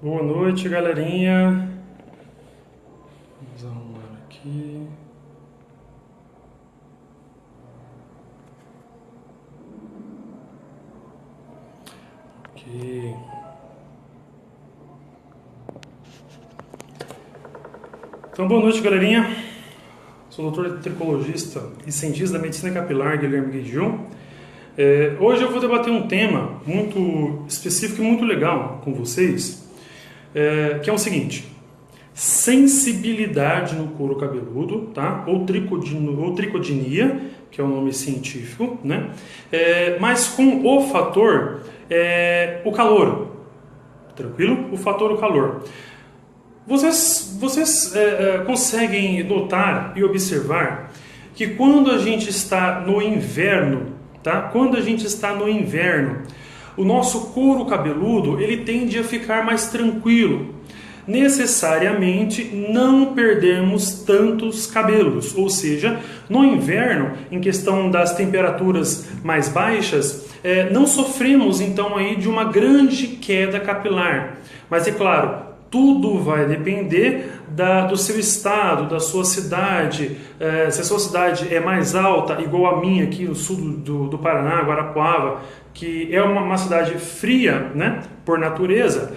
Boa noite, galerinha. Vamos arrumar aqui. Ok. Então, boa noite, galerinha. Sou doutor tricologista e cientista da medicina capilar, Guilherme Guidion. Hoje eu vou debater um tema muito específico e muito legal com vocês, que é o seguinte: sensibilidade no couro cabeludo, tá? Ou tricodinia, que é o nome científico, né? Mas com o fator, o calor, tranquilo? O fator, o calor. Vocês conseguem notar e observar que quando a gente está no inverno, tá? Quando a gente está no inverno, o nosso couro cabeludo ele tende a ficar mais tranquilo. Necessariamente não perdemos tantos cabelos, ou seja, no inverno, em questão das temperaturas mais baixas, não sofremos então aí de uma grande queda capilar. Mas é claro, tudo vai depender do seu estado, da sua cidade. Se a sua cidade é mais alta, igual a minha aqui no sul do Paraná, Guarapuava, que é uma cidade fria, né, por natureza,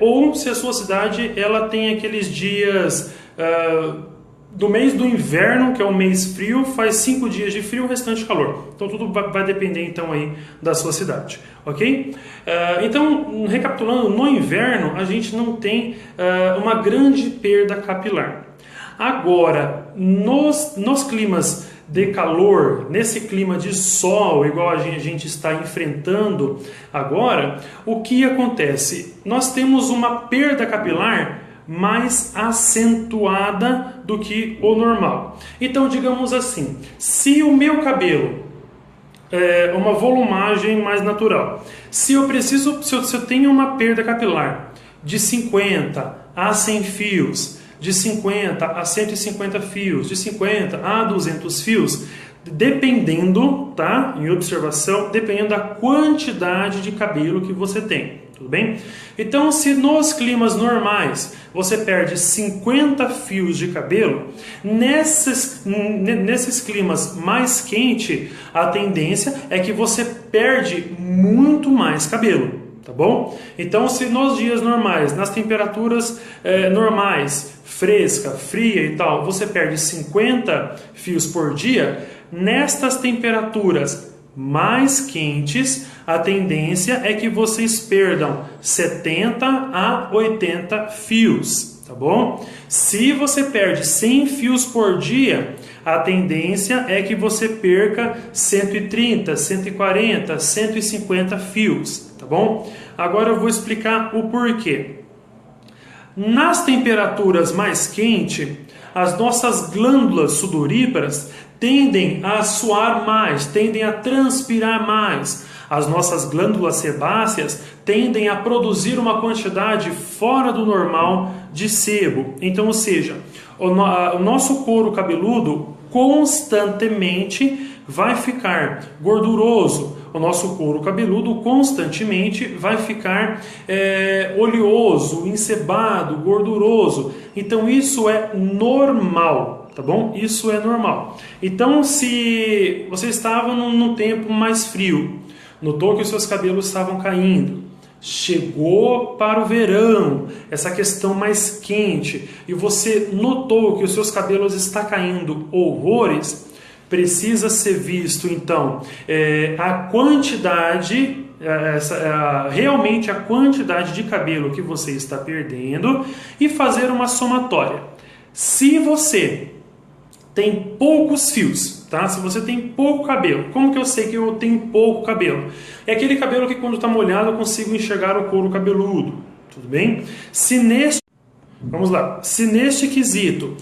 ou se a sua cidade ela tem aqueles dias do mês do inverno, que é o mês frio, faz 5 dias de frio, o restante de calor. Então tudo vai depender então aí da sua cidade, ok? Então, recapitulando, no inverno a gente não tem uma grande perda capilar. Agora, nos climas de calor, nesse clima de sol, igual a gente está enfrentando agora, o que acontece? Nós temos uma perda capilar mais acentuada do que o normal. Então, digamos assim, se o meu cabelo é uma volumagem mais natural, se eu tenho uma perda capilar de 50 a 100 fios, de 50 a 150 fios, de 50 a 200 fios, dependendo, tá? Em observação, dependendo da quantidade de cabelo que você tem. Tudo bem? Então, se nos climas normais você perde 50 fios de cabelo, nesses climas mais quentes, a tendência é que você perde muito mais cabelo, tá bom? Então, se nos dias normais, nas temperaturas normais, fresca, fria e tal, você perde 50 fios por dia, nestas temperaturas mais quentes, a tendência é que vocês perdam 70 a 80 fios, tá bom? Se você perde 100 fios por dia, a tendência é que você perca 130, 140, 150 fios, tá bom? Agora eu vou explicar o porquê. Nas temperaturas mais quentes, as nossas glândulas sudoríparas tendem a suar mais, tendem a transpirar mais. As nossas glândulas sebáceas tendem a produzir uma quantidade fora do normal de sebo. Então, ou seja, o nosso couro cabeludo constantemente vai ficar gorduroso. O nosso couro cabeludo constantemente vai ficar oleoso, ensebado, gorduroso. Então isso é normal, tá bom? Isso é normal. Então se você estava num tempo mais frio, notou que os seus cabelos estavam caindo, chegou para o verão, essa questão mais quente, e você notou que os seus cabelos estão caindo horrores, precisa ser visto então a quantidade, realmente a quantidade de cabelo que você está perdendo e fazer uma somatória. Se você tem poucos fios, tá? Se você tem pouco cabelo, como que eu sei que eu tenho pouco cabelo? É aquele cabelo que quando está molhado eu consigo enxergar o couro cabeludo, tudo bem? Vamos lá, se neste quesito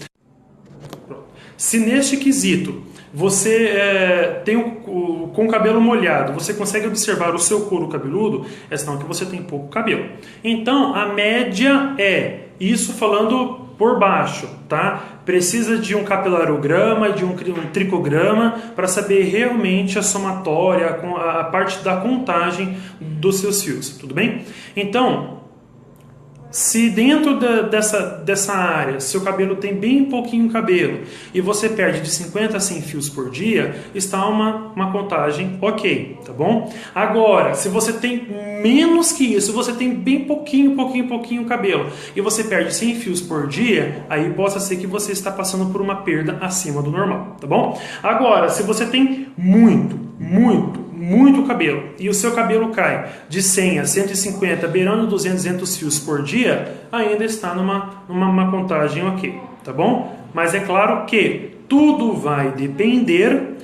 você tem com o cabelo molhado, você consegue observar o seu couro cabeludo, é sinal que você tem pouco cabelo. Então, a média é, isso falando por baixo, tá? Precisa de um capilarograma, de um tricograma, para saber realmente a somatória, a parte da contagem dos seus fios, tudo bem? Então, Se dentro dessa área seu cabelo tem bem pouquinho cabelo e você perde de 50 a 100 fios por dia, está uma contagem ok, tá bom? Agora, se você tem menos que isso, você tem bem pouquinho cabelo e você perde 100 fios por dia, aí possa ser que você está passando por uma perda acima do normal, tá bom? Agora, se você tem muito cabelo e o seu cabelo cai de 100 a 150, beirando 200 fios por dia, ainda está numa contagem ok, tá bom? Mas é claro que tudo vai depender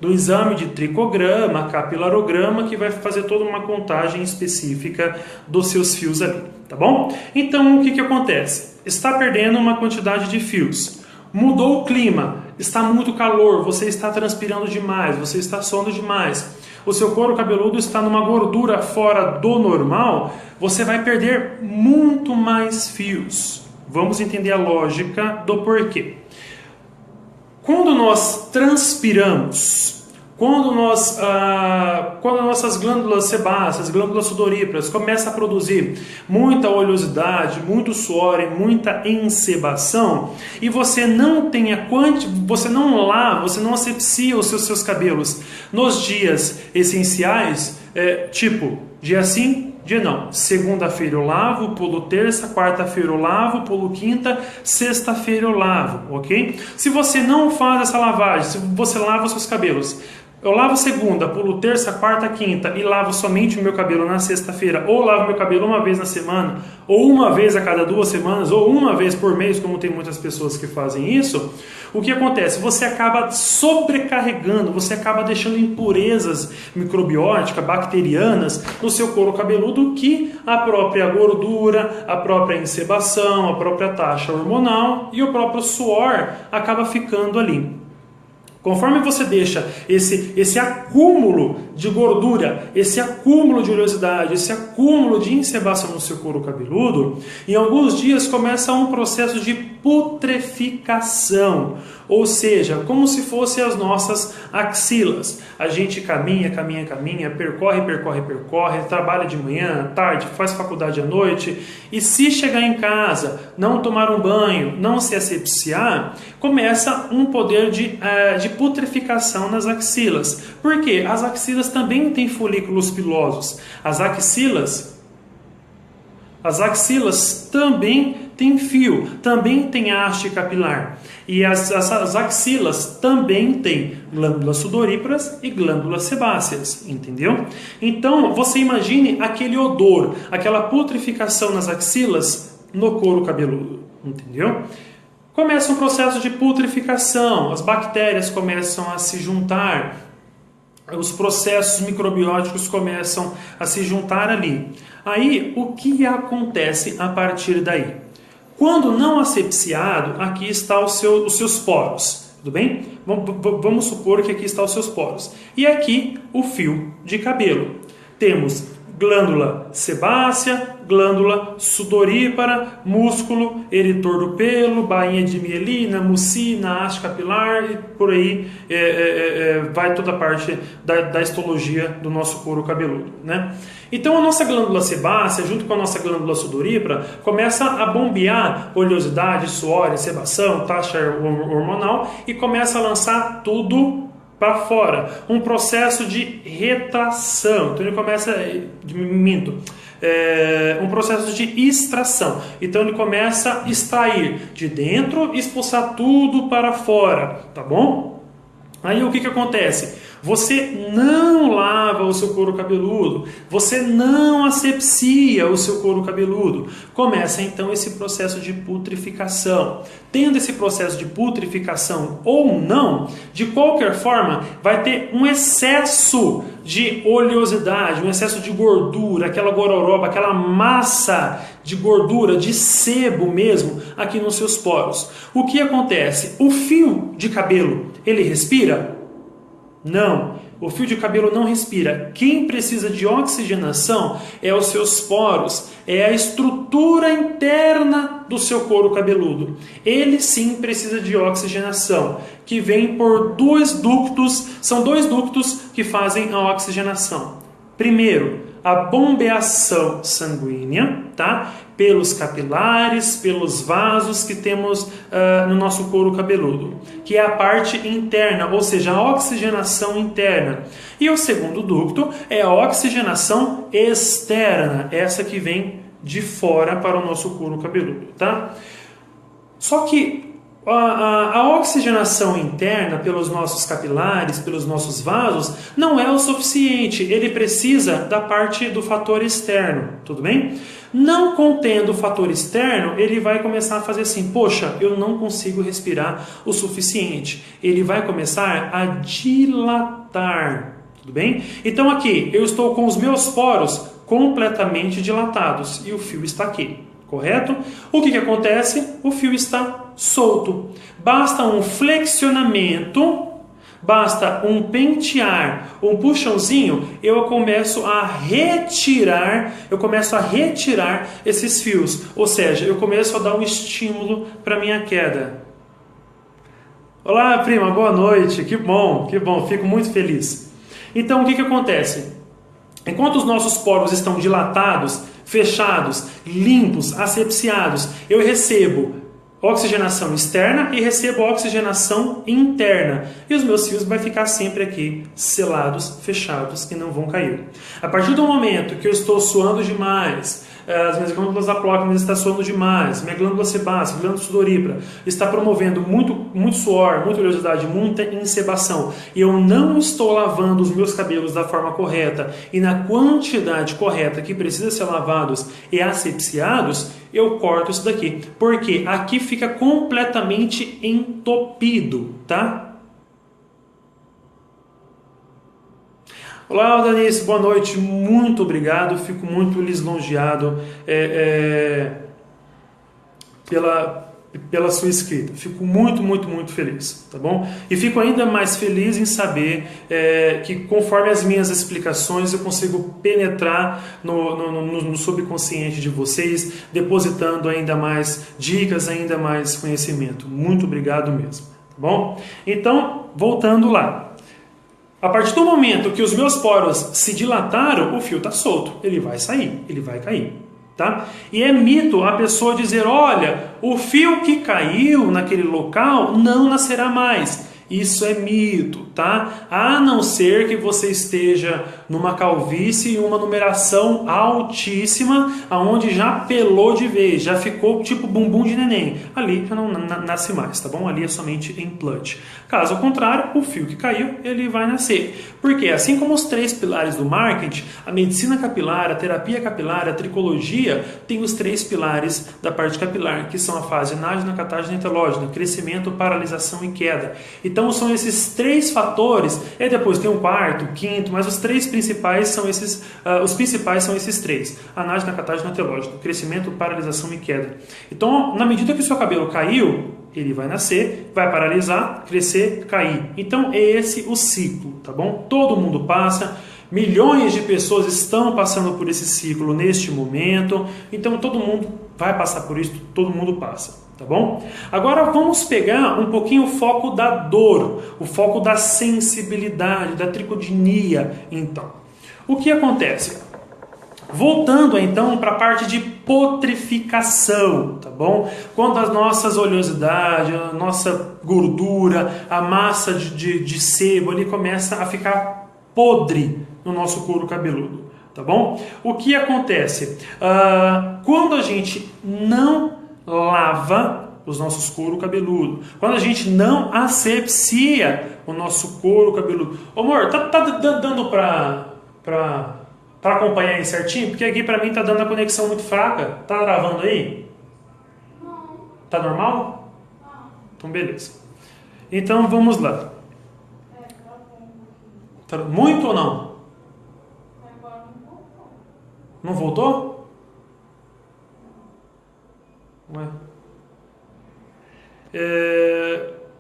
do exame de tricograma, capilarograma, que vai fazer toda uma contagem específica dos seus fios ali, tá bom? Então, o que acontece? Está perdendo uma quantidade de fios. Mudou o clima, está muito calor, você está transpirando demais, você está suando demais, o seu couro cabeludo está numa gordura fora do normal, você vai perder muito mais fios. Vamos entender a lógica do porquê. Quando nós transpiramos, quando nossas glândulas sebáceas, glândulas sudoríparas começam a produzir muita oleosidade, muito suor e muita ensebação, e você não tem você não lava, você não asepsia os seus cabelos nos dias essenciais, tipo dia sim, dia não. Segunda-feira eu lavo, pulo terça, quarta-feira eu lavo, pulo quinta, sexta-feira eu lavo, ok? Se você não faz essa lavagem, se você lava os seus cabelos, eu lavo segunda, pulo terça, quarta, quinta e lavo somente o meu cabelo na sexta-feira, ou lavo meu cabelo uma vez na semana, ou uma vez a cada 2 semanas, ou uma vez por mês, como tem muitas pessoas que fazem isso, o que acontece? Você acaba sobrecarregando, você acaba deixando impurezas microbióticas, bacterianas no seu couro cabeludo, que a própria gordura, a própria ensebação, a própria taxa hormonal e o próprio suor acaba ficando ali. Conforme você deixa esse acúmulo de gordura, esse acúmulo de oleosidade, esse acúmulo de ensebação no seu couro cabeludo, em alguns dias começa um processo de putreficação, ou seja, como se fossem as nossas axilas. A gente caminha, percorre, trabalha de manhã, à tarde, faz faculdade à noite, e se chegar em casa, não tomar um banho, não se asepsiar, começa um poder de putreficação nas axilas. Por quê? As axilas também têm folículos pilosos. As axilas também têm fio, também têm haste capilar. E as axilas também têm glândulas sudoríparas e glândulas sebáceas, entendeu? Então, você imagine aquele odor, aquela putrificação nas axilas no couro cabeludo, entendeu? Começa um processo de putrificação, as bactérias começam a se juntar, os processos microbióticos começam a se juntar ali. Aí, o que acontece a partir daí? Quando não asepsiado, aqui está os seus poros, tudo bem? Vamos supor que aqui está os seus poros. E aqui o fio de cabelo. Temos glândula sebácea, glândula sudorípara, músculo, eritor do pelo, bainha de mielina, mucina, haste capilar e por aí vai toda a parte da histologia do nosso couro cabeludo, né? Então a nossa glândula sebácea, junto com a nossa glândula sudorípara, começa a bombear oleosidade, suor, sebação, taxa hormonal e começa a lançar tudo para fora, um processo de retração. Então ele começa, um processo de extração. Então ele começa a extrair de dentro e expulsar tudo para fora, tá bom? Aí o que acontece? Você não lava o seu couro cabeludo, você não asepsia o seu couro cabeludo. Começa então esse processo de putrificação. Tendo esse processo de putrificação ou não, de qualquer forma, vai ter um excesso de oleosidade, um excesso de gordura, aquela gororoba, aquela massa de gordura, de sebo mesmo, aqui nos seus poros. O que acontece? O fio de cabelo, ele respira? Não, o fio de cabelo não respira. Quem precisa de oxigenação é os seus poros, é a estrutura interna do seu couro cabeludo. Ele sim precisa de oxigenação, que vem por 2 ductos, são 2 ductos que fazem a oxigenação. Primeiro, a bombeação sanguínea, tá? Pelos capilares, pelos vasos que temos no nosso couro cabeludo, que é a parte interna, ou seja, a oxigenação interna. E o segundo ducto é a oxigenação externa, essa que vem de fora para o nosso couro cabeludo, tá? Só que a oxigenação interna pelos nossos capilares, pelos nossos vasos, não é o suficiente. Ele precisa da parte do fator externo, tudo bem? Não contendo o fator externo, ele vai começar a fazer assim, poxa, eu não consigo respirar o suficiente. Ele vai começar a dilatar, tudo bem? Então aqui, eu estou com os meus poros completamente dilatados e o fio está aqui. Correto? O que acontece? O fio está solto. Basta um flexionamento, basta um pentear, um puxãozinho, eu começo a retirar esses fios. Ou seja, eu começo a dar um estímulo para minha queda. Olá, prima, boa noite. Que bom, fico muito feliz. Então, o que acontece? Enquanto os nossos poros estão dilatados, fechados, limpos, asepsiados, eu recebo oxigenação externa e recebo oxigenação interna. E os meus fios vão ficar sempre aqui selados, fechados e não vão cair. A partir do momento que eu estou suando demais, as minhas glândulas apócrinas estão suando demais, minha glândula sebácea, glândula sudorípara, está promovendo muito suor, muita oleosidade, muita insebação, e eu não estou lavando os meus cabelos da forma correta e na quantidade correta que precisa ser lavados e asepsiados, eu corto isso daqui, porque aqui fica completamente entupido, tá? Olá, Danice, boa noite, muito obrigado, fico muito lisonjeado pela sua escrita, fico muito feliz, tá bom? E fico ainda mais feliz em saber que conforme as minhas explicações eu consigo penetrar no subconsciente de vocês, depositando ainda mais dicas, ainda mais conhecimento. Muito obrigado mesmo, tá bom? Então, voltando lá. A partir do momento que os meus poros se dilataram, o fio está solto. Ele vai sair, ele vai cair. Tá? E é mito a pessoa dizer, olha, o fio que caiu naquele local não nascerá mais. Isso é mito, tá? A não ser que você esteja numa calvície e uma numeração altíssima, aonde já pelou de vez, já ficou tipo bumbum de neném. Ali já não nasce mais, tá bom? Ali é somente implante. Caso contrário, o fio que caiu, ele vai nascer. Porque assim como os 3 pilares do marketing, a medicina capilar, a terapia capilar, a tricologia, tem os 3 pilares da parte capilar, que são a fase anágena, catágena e telógena, crescimento, paralisação e queda. Então são esses 3 fatores, e depois tem um quarto, quinto, mas os 3 principais são esses, os principais são esses 3, anágena, catágena e telógena, crescimento, paralisação e queda. Então, na medida que o seu cabelo caiu, ele vai nascer, vai paralisar, crescer, cair. Então é esse o ciclo, tá bom? Todo mundo passa, milhões de pessoas estão passando por esse ciclo neste momento, então todo mundo vai passar por isso, todo mundo passa. Tá bom? Agora vamos pegar um pouquinho o foco da dor, o foco da sensibilidade, da tricodinia. Então, o que acontece? Voltando então para a parte de putrificação, tá bom? Quando as nossas oleosidades, a nossa gordura, a massa de sebo ali começa a ficar podre no nosso couro cabeludo, tá bom? O que acontece? Quando a gente não lava os nossos couro cabeludo, quando a gente não asepsia o nosso couro cabeludo. Ô, amor, tá dando pra acompanhar aí certinho? Porque aqui pra mim tá dando a conexão muito fraca. Tá travando aí? Não. Tá normal? Não. Então beleza. Então vamos lá. Tá muito ou não? Não voltou? Ué.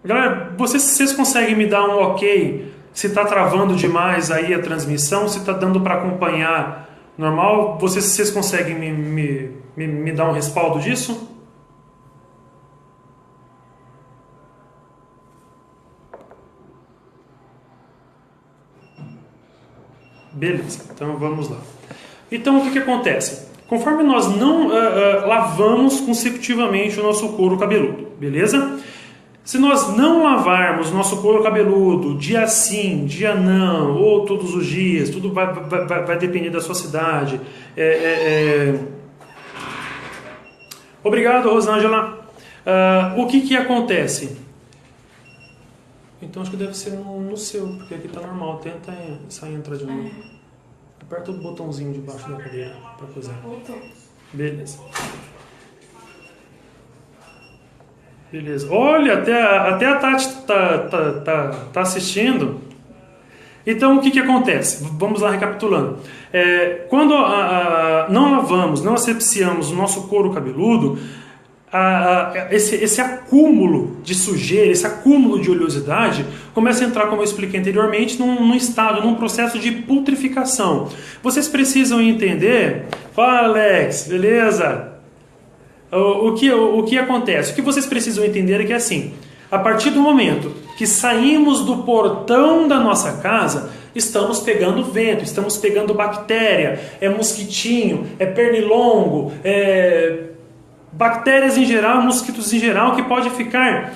Galera, vocês conseguem me dar um ok se está travando demais aí a transmissão, se está dando para acompanhar normal? Vocês conseguem me dar um respaldo disso? Beleza, então vamos lá. Então, o que acontece? Conforme nós não lavamos consecutivamente o nosso couro cabeludo, beleza? Se nós não lavarmos nosso couro cabeludo dia sim, dia não, ou todos os dias, tudo vai depender da sua cidade. Obrigado, Rosângela. O que acontece? Então acho que deve ser no seu, porque aqui tá normal. Tenta sair e entrar de novo. Aperta o botãozinho debaixo da cadeira para coisar. Beleza. Beleza. Olha, até a Tati tá assistindo. Então, o que acontece? Vamos lá recapitulando. Quando não lavamos, não asepsiamos o nosso couro cabeludo, esse acúmulo de sujeira, esse acúmulo de oleosidade começa a entrar, como eu expliquei anteriormente, num processo de putrificação. Vocês precisam entender... Fala, Alex, beleza? O que acontece? O que vocês precisam entender é que assim, a partir do momento que saímos do portão da nossa casa, estamos pegando vento, estamos pegando bactéria, mosquitinho, pernilongo, bactérias em geral, mosquitos em geral, que pode ficar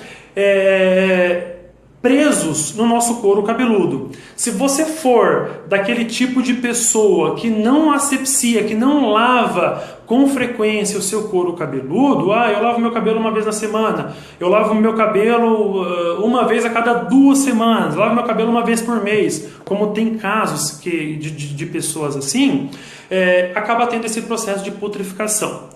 presos no nosso couro cabeludo. Se você for daquele tipo de pessoa que não asepsia, que não lava com frequência o seu couro cabeludo, eu lavo meu cabelo uma vez na semana, eu lavo meu cabelo uma vez a cada 2 semanas, lavo meu cabelo uma vez por mês, como tem casos de pessoas assim, acaba tendo esse processo de putrificação.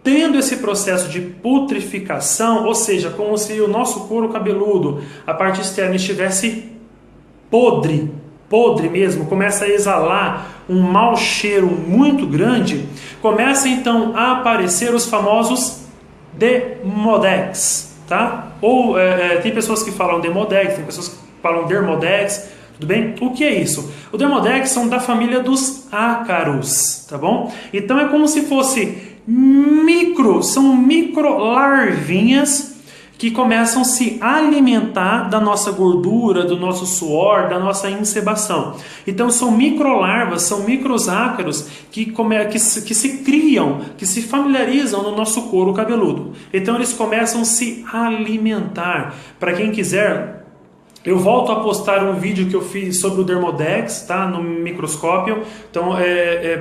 Tendo esse processo de putrificação, ou seja, como se o nosso couro cabeludo, a parte externa, estivesse podre mesmo, começa a exalar um mau cheiro muito grande, começa então a aparecer os famosos Demodex, tá? Ou tem pessoas que falam Demodex, tem pessoas que falam Dermodex, tudo bem? O que é isso? O Demodex são da família dos ácaros, tá bom? Então é como se fosse são micro larvinhas que começam a se alimentar da nossa gordura, do nosso suor, da nossa insebação. Então são microlarvas, são microácaros que se criam, que se familiarizam no nosso couro cabeludo. Então eles começam a se alimentar. Para quem quiser, eu volto a postar um vídeo que eu fiz sobre o Dermodex, tá? No microscópio. Então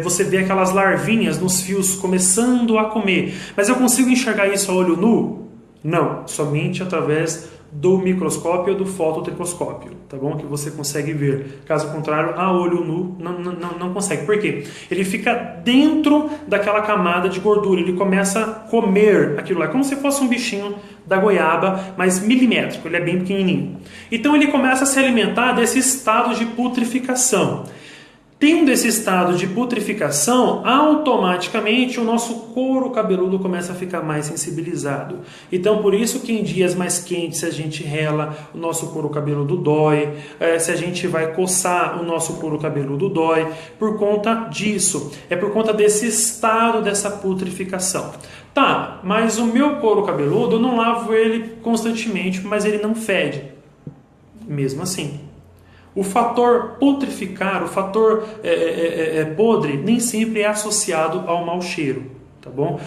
você vê aquelas larvinhas nos fios começando a comer. Mas eu consigo enxergar isso a olho nu? Não, somente através do microscópio ou do fototricoscópio, tá bom? Que você consegue ver. Caso contrário, a olho nu não consegue. Por quê? Ele fica dentro daquela camada de gordura, ele começa a comer aquilo lá, como se fosse um bichinho da goiaba, mas milimétrico, ele é bem pequenininho. Então ele começa a se alimentar desse estado de putrificação. Tendo esse estado de putrificação, automaticamente o nosso couro cabeludo começa a ficar mais sensibilizado. Então, por isso que em dias mais quentes, se a gente rela, o nosso couro cabeludo dói. Se a gente vai coçar, o nosso couro cabeludo dói. Por conta disso. É por conta desse estado, dessa putrificação. Tá, mas o meu couro cabeludo, eu não lavo ele constantemente, mas ele não fede. Mesmo assim. O fator putrificar, o fator podre, nem sempre é associado ao mau cheiro, tá bom?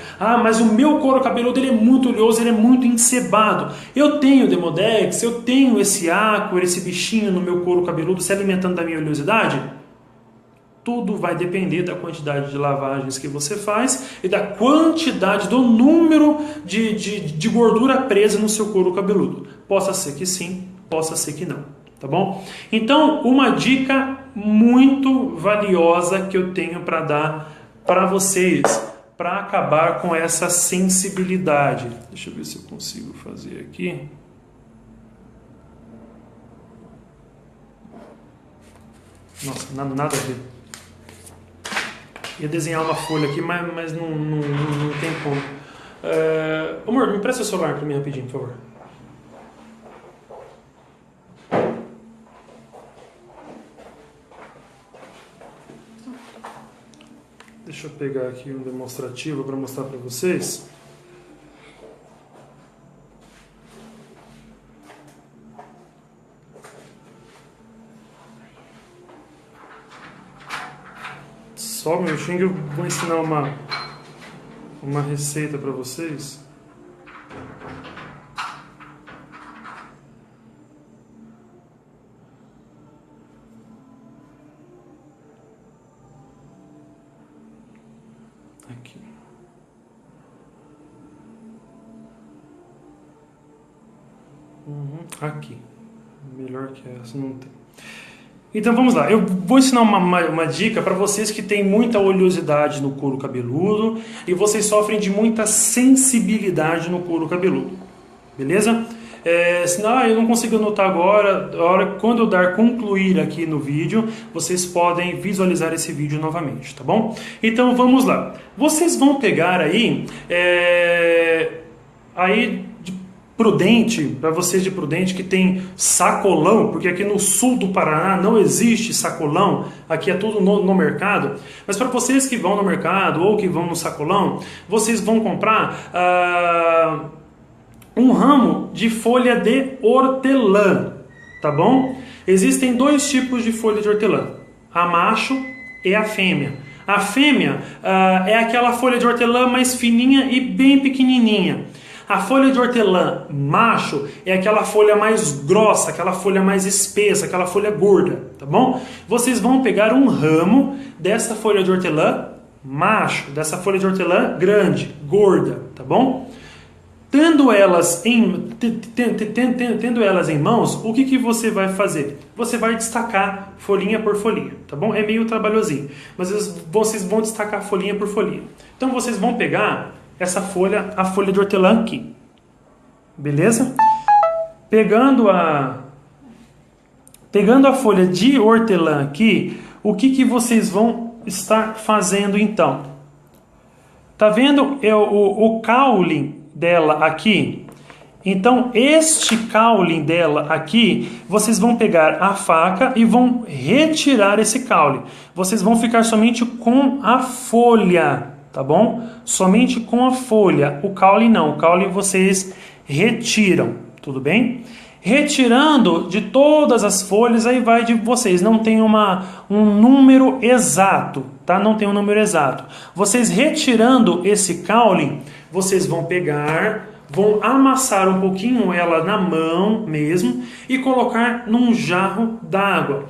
Mas o meu couro cabeludo ele é muito oleoso, ele é muito encebado. Eu tenho Demodex, eu tenho esse ácaro, esse bichinho no meu couro cabeludo se alimentando da minha oleosidade? Tudo vai depender da quantidade de lavagens que você faz e da quantidade, do número de gordura presa no seu couro cabeludo. Possa ser que sim, possa ser que não. Tá bom? Então, uma dica muito valiosa que eu tenho para dar para vocês, para acabar com essa sensibilidade. Deixa eu ver se eu consigo fazer aqui. Nossa, nada a ver. Ia desenhar uma folha aqui, mas não tem como. Amor, me empresta o celular para mim rapidinho, por favor. Deixa eu pegar aqui um demonstrativo para mostrar para vocês. Só um minutinho que eu vou ensinar uma receita para vocês. Aqui. Aqui. Melhor que essa não tem. Então vamos lá, eu vou ensinar uma dica para vocês que têm muita oleosidade no couro cabeludo e vocês sofrem de muita sensibilidade no couro cabeludo, beleza? Senão eu não consigo anotar agora, quando eu dar concluir aqui no vídeo, vocês podem visualizar esse vídeo novamente, tá bom? Então vamos lá, vocês vão pegar aí Prudente, para vocês de Prudente que tem sacolão, porque aqui no sul do Paraná não existe sacolão, aqui é tudo no mercado, mas para vocês que vão no mercado ou que vão no sacolão, vocês vão comprar um ramo de folha de hortelã, tá bom? Existem dois tipos de folha de hortelã, a macho e a fêmea. A fêmea é aquela folha de hortelã mais fininha e bem pequenininha. A folha de hortelã macho é aquela folha mais grossa, aquela folha mais espessa, aquela folha gorda, tá bom? Vocês vão pegar um ramo dessa folha de hortelã macho, dessa folha de hortelã grande, gorda, tá bom? Tendo elas em mãos, o que você vai fazer? Você vai destacar folhinha por folhinha, tá bom? É meio trabalhosinho, mas vocês vão destacar folhinha por folhinha. Então vocês vão pegar essa folha, a folha de hortelã aqui, beleza? Pegando a folha de hortelã aqui, o que vocês vão estar fazendo então? Tá vendo o caule dela aqui? Então este caule dela aqui, vocês vão pegar a faca e vão retirar esse caule. Vocês vão ficar somente com a folha, tá bom? Somente com a folha, o caule não, o caule vocês retiram, tudo bem? Retirando de todas as folhas, aí vai de vocês, não tem um número exato, tá? Não tem um número exato. Vocês retirando esse caule, vocês vão pegar, vão amassar um pouquinho ela na mão mesmo e colocar num jarro d'água.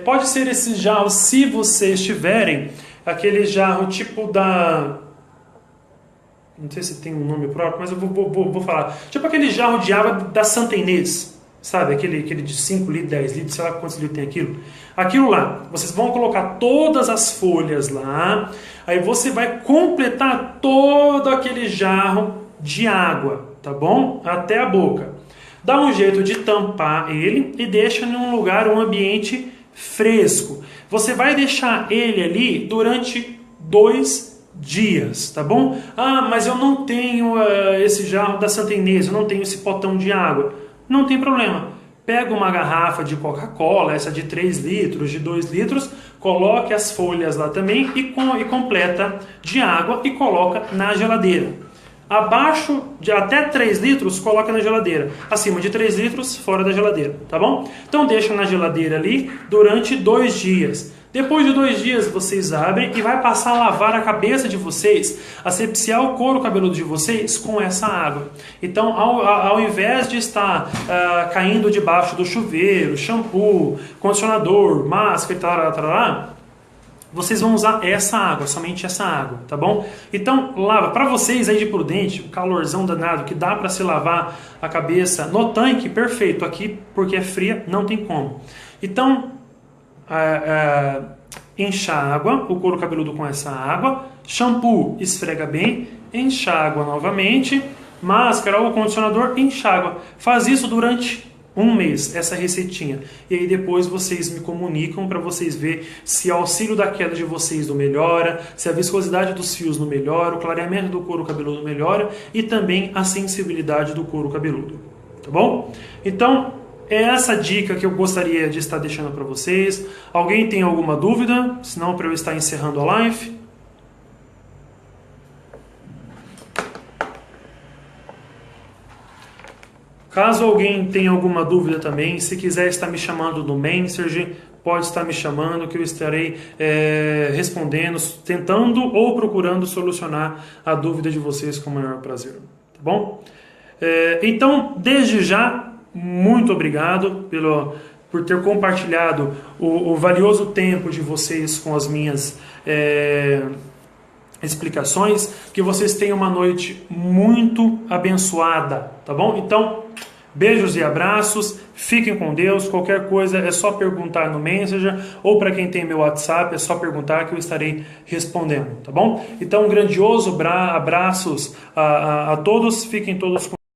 Pode ser esse jarro, se vocês tiverem aquele jarro tipo não sei se tem um nome próprio, mas eu vou falar. Tipo aquele jarro de água da Santa Inês, sabe? Aquele de 5 litros, 10 litros, sei lá quantos litros tem aquilo. Aquilo lá, vocês vão colocar todas as folhas lá, aí você vai completar todo aquele jarro de água, tá bom? Até a boca. Dá um jeito de tampar ele e deixa em um lugar, um ambiente fresco. Você vai deixar ele ali durante 2 dias, tá bom? Ah, mas eu não tenho esse jarro da Santa Inês, eu não tenho esse potão de água. Não tem problema. Pega uma garrafa de Coca-Cola, essa de 3 litros, de 2 litros, coloque as folhas lá também e completa de água e coloca na geladeira. Abaixo de até 3 litros, coloca na geladeira. Acima de 3 litros, fora da geladeira, tá bom? Então deixa na geladeira ali durante 2 dias. Depois de 2 dias, vocês abrem e vai passar a lavar a cabeça de vocês, asepsiar o couro cabeludo de vocês com essa água. Então, ao invés de estar caindo debaixo do chuveiro, shampoo, condicionador, máscara e tal, vocês vão usar essa água, somente essa água, tá bom? Então, lava. Para vocês aí de Prudente, o calorzão danado, que dá para se lavar a cabeça no tanque, perfeito. Aqui, porque é fria, não tem como. Então, enxágua o couro cabeludo com essa água, shampoo, esfrega bem, enxágua novamente, máscara ou condicionador, enxágua. Faz isso durante 1 mês, essa receitinha. E aí depois vocês me comunicam para vocês verem se o auxílio da queda de vocês não melhora, se a viscosidade dos fios não melhora, o clareamento do couro cabeludo melhora e também a sensibilidade do couro cabeludo. Tá bom? Então, é essa dica que eu gostaria de estar deixando para vocês. Alguém tem alguma dúvida? Senão, para eu estar encerrando a live. Caso alguém tenha alguma dúvida também, se quiser estar me chamando no Messenger, pode estar me chamando, que eu estarei respondendo, tentando ou procurando solucionar a dúvida de vocês com o maior prazer, tá bom? Então, desde já, muito obrigado por ter compartilhado o valioso tempo de vocês com as minhas explicações. Que vocês tenham uma noite muito abençoada, tá bom? Então, beijos e abraços, fiquem com Deus. Qualquer coisa é só perguntar no Messenger, ou para quem tem meu WhatsApp é só perguntar que eu estarei respondendo, tá bom? Então, um grandioso abraços a todos, fiquem todos com